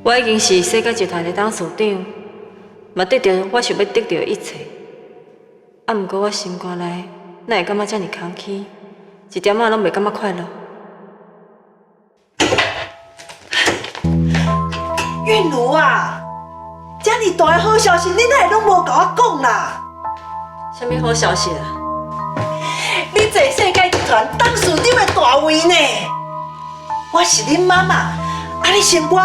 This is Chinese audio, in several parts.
我已经是世界集团的董事长，嘛得到我想要得到的一切。啊，毋过我心肝内哪会感觉遮尔空虚，一点仔拢袂感觉快乐。韵如啊，遮尔大的好消息，你哪会拢无甲我讲啦？啥物好消息啊？你坐世界集团董事长的大位呢？我是恁妈妈，啊你生我，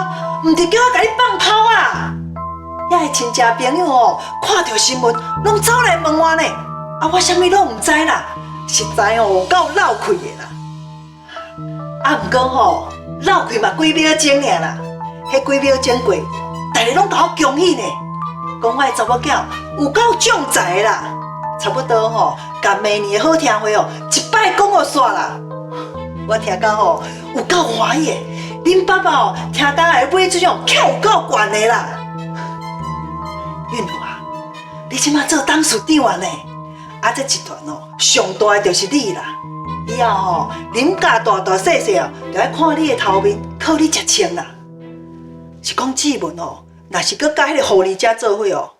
唔是叫我甲你放炮啊？遐个亲戚朋友哦，看到新闻，拢走来问我呢。啊，我啥物拢唔知啦，实在哦，够闹气的啦。啊，毋过吼，闹气嘛几秒钟尔啦，迄几秒钟过，大家拢甲我恭喜呢，讲我的查某囝有够将才的啦，差不多吼，甲明年的好听话哦，一摆讲落煞啦。我听讲吼，有够欢喜的，恁爸爸哦，听讲会买这种巧有够悬的啦。韵如啊，你即马做董事长啊呢？啊，这集团哦，上大的就是你啦。以后吼，恁家大大细细哦，就要看你的头面，靠你食穿啦。是讲志文哦，若是佮甲迄个护理姐做伙哦，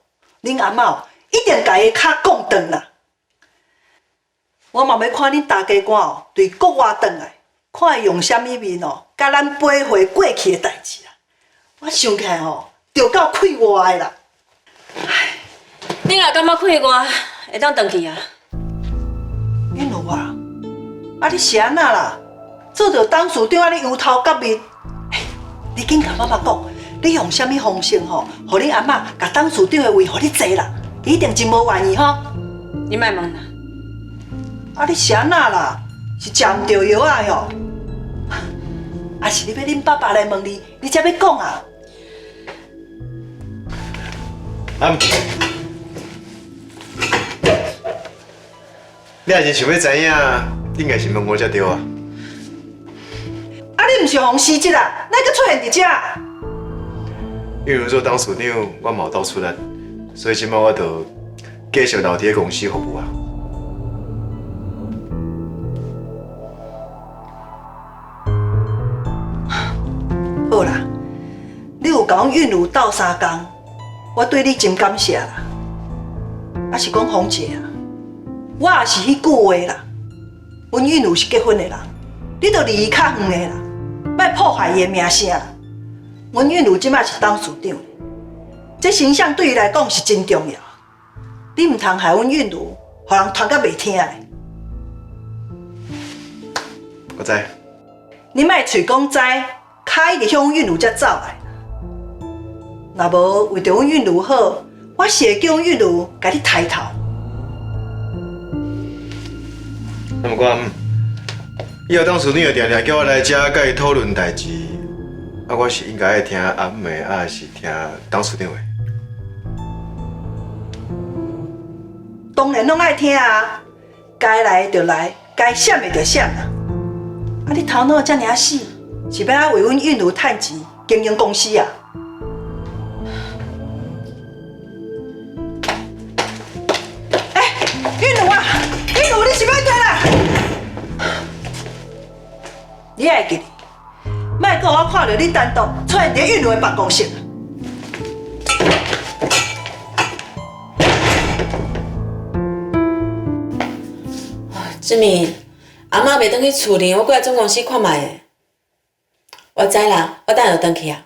恁阿嬷哦，一定甲伊脚讲断啦。我嘛要看恁大家官哦，对国外转来，看会用啥物面哦，甲咱飞回过去的代志啦。我想起来哦，就够气外的啦。你若感觉气我，会当转去啊？韵如啊，啊你是安那啦？做着董事长啊，你油头革面。你紧甲妈妈讲，你用啥物方式吼，互你阿嬷甲董事长的位互你坐啦？一定真无愿意吼。你莫问啦。啊你是安那啦？是食唔着药啊哟？啊是你要恁爸爸来问你，你才要讲啊？你若是想要知影，你应该是问我才对啊。啊你毋是洪司职啊？哪个出现伫遮？因为做董事长，我嘛有斗出力，所以即摆我就继续留伫公司服务啊。好啦，你有甲阮韵如斗3工，我对你真感谢啦。啊是讲洪姐啊，我也是迄句话啦，阮韵如是结婚的人，你着离伊较远的啦，莫破坏伊的名声啦。阮韵如即摆是董事长，这形象对伊来讲是真重要。你唔通害阮韵如，互人传甲袂听的。我知。你莫嘴讲知，脚一直向阮韵如才走来。若无为着阮韵如好，我是会叫阮韵如甲你抬头。那么我以后董事长定定叫我来遮甲伊讨论代志，啊，我是应该爱听阿姆的，还是听董事长的？当然拢爱听啊，该来就来，该闪的就闪啊。啊，你头脑遮尔死，是要为阮韵如趁钱经营公司啊？韵如啊，韵如，你是要倒啦？你爱记哩，莫给我看到你单独出现伫韵如的办公室。志明，阿嬷袂转去厝里，我过来总公司看卖的。我知啦，我等下就转去啊。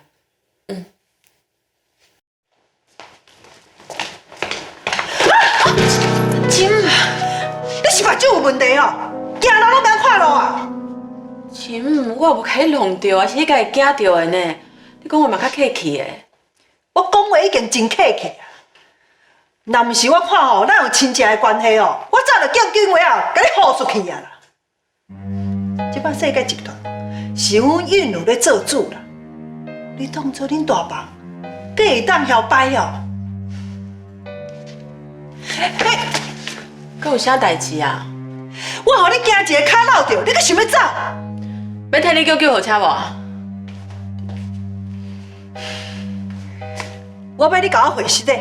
亲，你是目睭有问题哦？行路拢免看路啊？亲，我无甲你弄着啊，是你家己惊着的呢。你讲话嘛较客气的。我讲话已经真客气啊！若毋是我看吼，咱有亲情的关系哦，我早就叫警卫啊，甲你护出去啊啦！即摆世界集团是阮韵如咧做主啦，你当做恁大房，计会当晓摆哦？佮有啥代志啊？我互你惊一个脚落着，你阁想要走？要替你叫救护车无？我要你甲我回实的。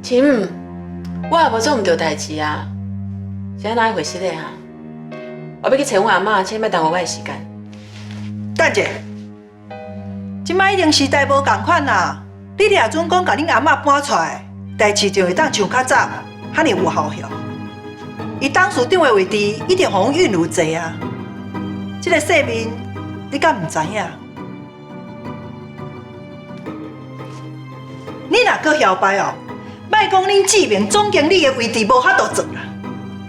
亲，我也无做毋着代志啊。是安哪一回事嘞哈？我要去找阮阿嬷，请莫耽误我的时间。等者，即摆已经时代无共款啦。你俩准讲，甲恁阿嬷搬出来，代志就会当像较早，遐尼有效效。伊董事长的位置一定互韵如坐啊。这个世面，你敢唔知影？你若搁摇摆哦，莫讲恁志明总经理的位置无法度做啦，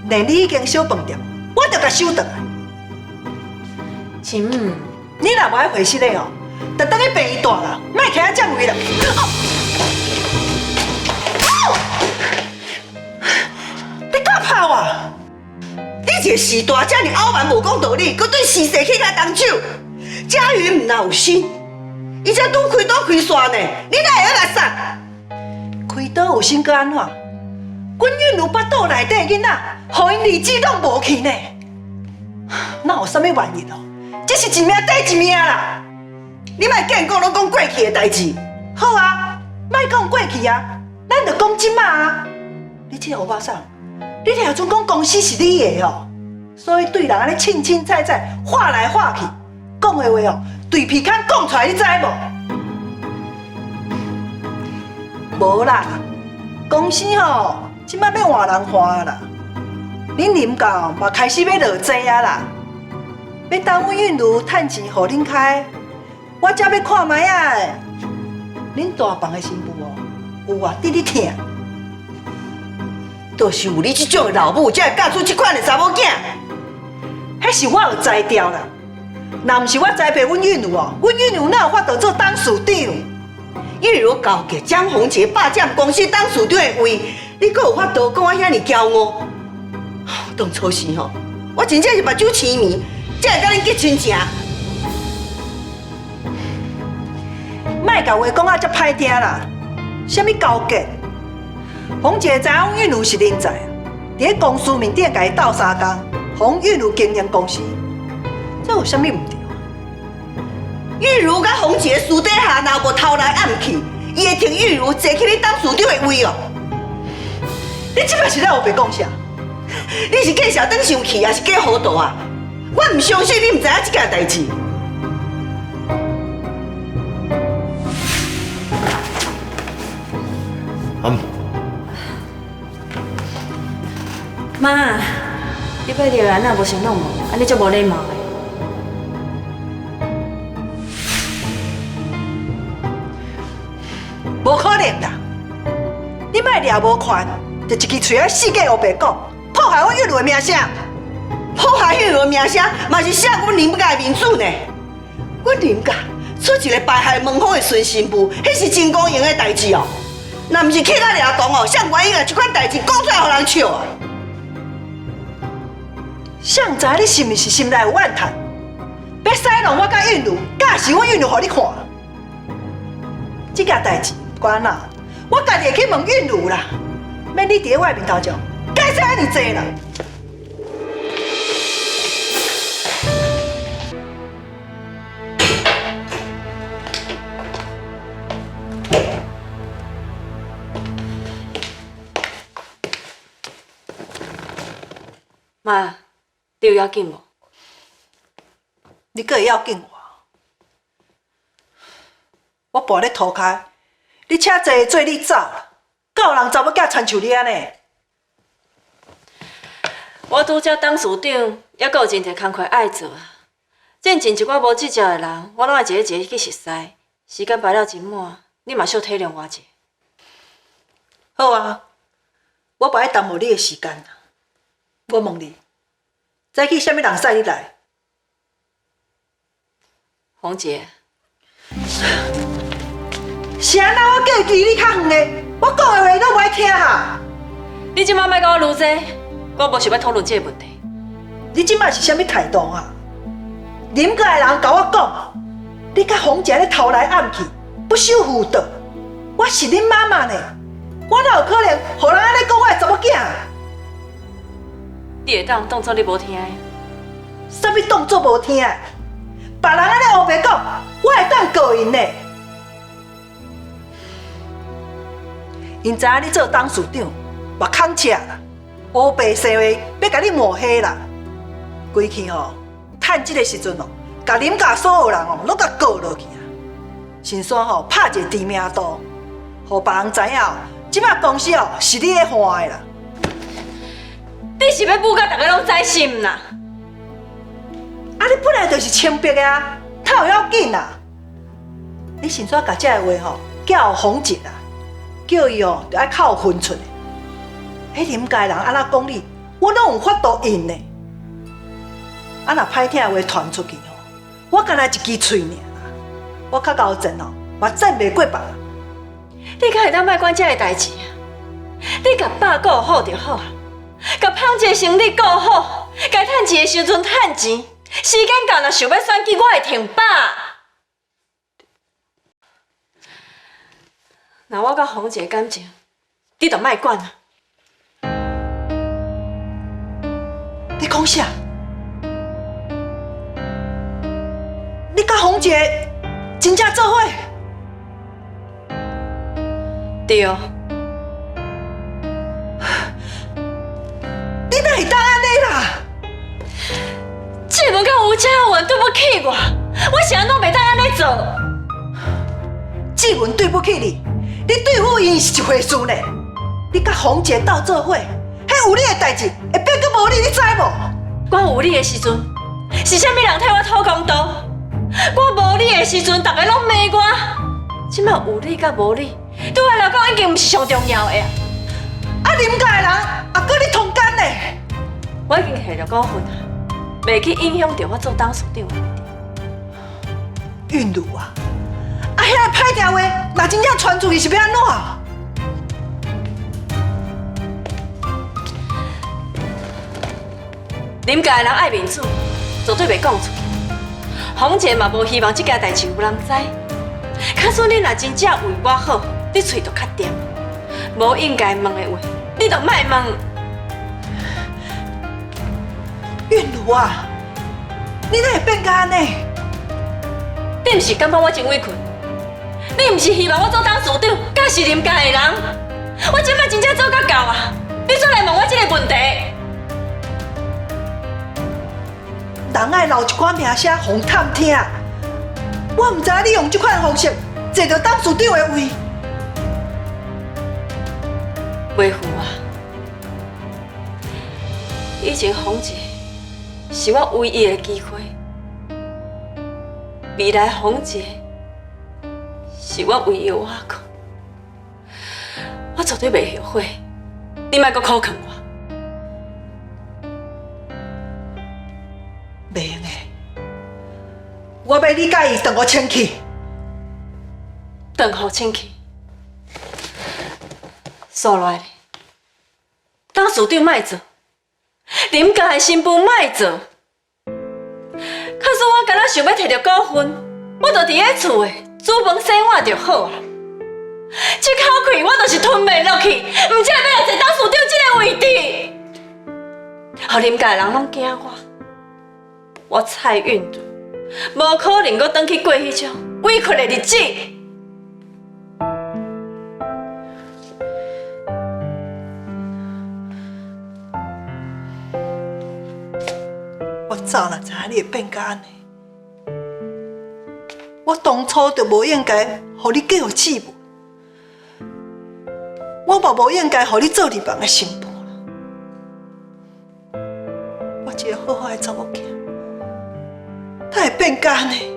连你已经小饭店，我就甲收倒来。亲，你若无爱回事的哦，就等去病院大啦，莫徛遐占位啦。你敢拍我？你一个时大遮尔傲慢无讲道理，佮对时势去甲动手。佳云唔哪有心？伊才拄开刀开煞呢，你哪会晓甲送？开刀有心佮安怎？阮韵如腹肚内底囡仔，互因理智拢无去呢。哪有啥物原因哦？这是一命抵一命啦！你莫见讲拢讲过去的代志，好啊，莫讲过去啊，咱就讲即马啊。你这个乌巴桑，你俩准讲公司是你的哦，所以对人安尼凊凊彩彩话来话去，讲的话哦，对鼻孔讲出来，你知无？无啦，公司吼，即摆要换人换啦，恁林教嘛开始要落济啊啦。要等阮韵如趁钱互恁开，我才要看卖啊！恁大房的媳妇哦，有偌滴哩疼，就是有你这种的老母，才会嫁出这款的查某囝。迄是我有才调啦，若毋是我栽培阮韵如哦，阮韵如哪有法度做董事长？韵如交给江宏杰霸占公司董事长的位，你阁有法度讲我遐尼骄傲？当初时吼，我真正是目睭痴迷。才会甲恁结亲情，莫甲话讲啊，遮歹听啦！什么交结？洪姐知影韵如是人才，伫咧公司面顶甲伊斗相共，洪韵如经营公司，这有啥物唔对？韵如甲洪姐私底下若无偷来暗去，伊会听韵如坐起你董事长的位哦。你即摆是咧胡白讲啥？你是计小灯生气，还是计糊涂啊？我唔相信你唔知影这件代志。妈，你拜着安那无先弄我，安尼足无礼貌的。无可能啦！你莫掠无权，就一支嘴啊四界黑白讲，破坏我韵如的名声。破坏韵如的名声，嘛是写阮林家的面子呢。阮林家出一个败害门风的孙新妇，迄是真公平的代志哦。若毋是客家掠动哦，谁愿意把这款代志讲出来，互人笑啊？谁知你是毋是心内有怨叹？要使弄我甲韵如，假是我韵如互你看。这件代志不管啦，我家己会去问韵如啦。免你伫咧我面头上，解释安尼济啦。妈，你有要紧无？你阁会要紧我跋咧涂骹，你车坐做你走啦，敢有人查某囝亲像你安尼？我拄则董事长，还阁有真侪工课爱做啊。进前一寡无执照的人，我拢爱一个一个去熟悉。时间排了真满，你嘛小体谅我者。好啊，我不爱耽误你的时间啦。我问你，早起啥物人使你来？红姐，是安那我叫伊离你较远的，我讲的话你都无爱听哈。你即摆莫甲我愈济，我无想要讨论这个问题。你即摆是啥物态度啊？林家的人甲我讲，你甲洪姐咧偷来暗去，不守妇道。我是恁妈妈呢，我哪有可能互人安尼讲我的查某囝？你会当当作你无听的？啥物当作无听？别人安尼黑白讲，我会当告因呢。因知影你做董事长，目空赤啦，黑白说话要甲你抹黑啦。规气吼，趁这个时阵哦，甲林家所有人哦，拢甲告落去啊。先说吼，拍一个知名度，互别人知影哦，即摆公司哦是你咧换的啦。你是要舞甲大家拢知心啦？啊，你本来就是清白的啊，他有要紧啊。你先说甲这个话吼，叫红姐啊，叫伊哦，就爱靠分寸的。迄林家人安怎讲你，我拢有法度应呢。啊，若歹听的话传出去哦，我干那一支嘴尔啦，我较高真哦，嘛赞袂过别人。你敢会当莫管这个代志啊？你甲爸顾好就好啊，甲胖姐生理顾好，该趁钱的时阵趁钱，时间到若想要选举，我会挺爸。那我甲红姐感情，你就莫管啊。你讲啥？你甲红姐真正做伙？对哦，你哪会当安尼啦？这门甲吴家文对不起我是安怎袂当安尼做？志文对不起你，你对付伊是一回事呢。你甲红姐斗做伙，迄有你的代志会变个无你，你知无？我有你的时阵，是啥物人替我讨公道？我无你的时阵，大家拢骂我。即摆有你甲无你，对我来讲已经毋是上重要的啊！啊，林家的人也搁你通奸呢？我已经下了股份啊，袂去影响到我做董事长的。韵如啊，啊，遐个歹听话，若真正传出去是要安怎？林家的人爱面子，绝对袂讲出去。红姐嘛无希望这件代志有人知。假使你若真正为我好，你嘴就较甜。无应该问的话，你就莫问。韵如啊，你哪会变甲安尼？你毋是感觉我真委屈？你毋是希望我做董事长，甲是林家的人？我即摆真正做到够啊！你再来问我这个问题。人爱留一寡名声，互探听。我唔知你用这款方式坐到董事长的位。袂赴啊！以前红姐是我唯一的机会，未来红姐是我唯一的瓦靠。我绝对袂后悔，你莫阁苛刻我。袂用的，我要你甲伊断我清气。断互清气，数落来，董事长莫做，林家的新妇莫做。可是我敢若想要摕到股份，我就伫咧厝的煮饭洗碗就好啊。这口气我就是吞袂落去，唔才要来坐董事长这个位置。互林家的人拢惊我蔡韵如无可能阁转去过迄种委屈的日子。我早若知影你会变甲安尼，我当初就无应该互你嫁互志文，我嘛无应该互你做二房的新妇啦。我一个好好的查某囝，他会变甲安尼？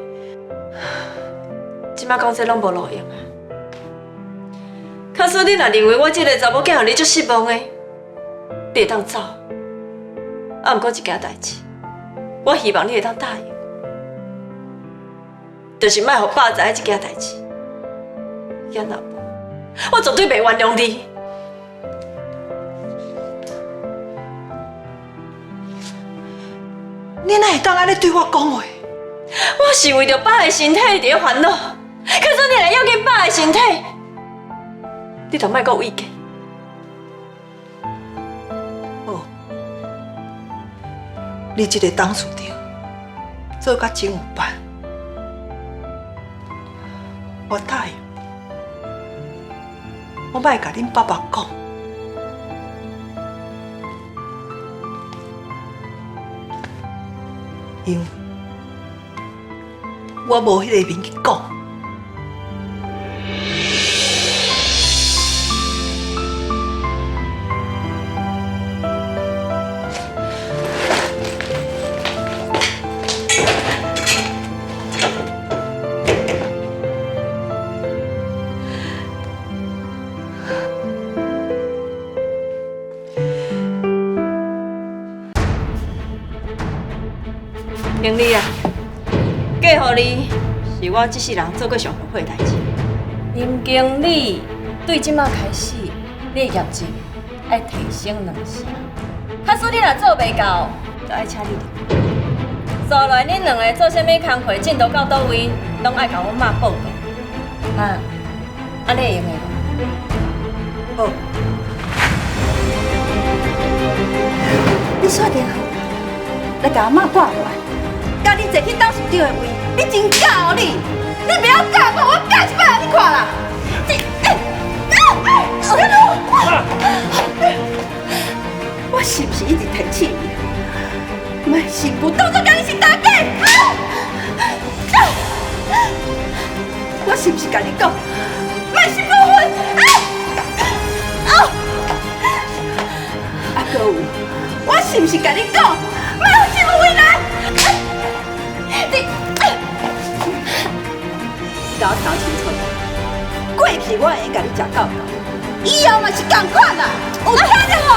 即摆讲这拢无路用啊！可是你若认为我这个查某囝互你足失望的，你会当走。啊，毋过一件代志，我希望你会当答应，就是莫互爸知影这件代志。要若无，我绝对袂原谅你。你哪会当安尼对我讲话？我是为着爸的身体伫咧烦恼，可是你来要紧爸的身体，你就莫阁有意见。好，你这个董事长做甲真有办，我答应，我莫甲恁爸爸讲。因为我无迄个面去讲。经理啊，嫁互你是我这世人做过上后悔的代志。林经理，对即马开始，你的业绩爱提升2成。假使你若做袂到，就爱请你离开。所来恁两个做啥物工课，进度到倒位，拢爱甲我妈报告。妈，安尼会用的无？好，你刷电话，来甲阿妈挂过来，甲你坐去董事长的位，你真假哦你！你不要假我，我假一摆你看啦！我是不是一直提醒你？卖心不当作甲你是大家？我是不是甲你讲，卖心不混？啊，搁有，我是不是甲你讲，卖有心不为难？你，甲我听清楚，过去我会甲你食到到，以后嘛是同款啦，有听到无？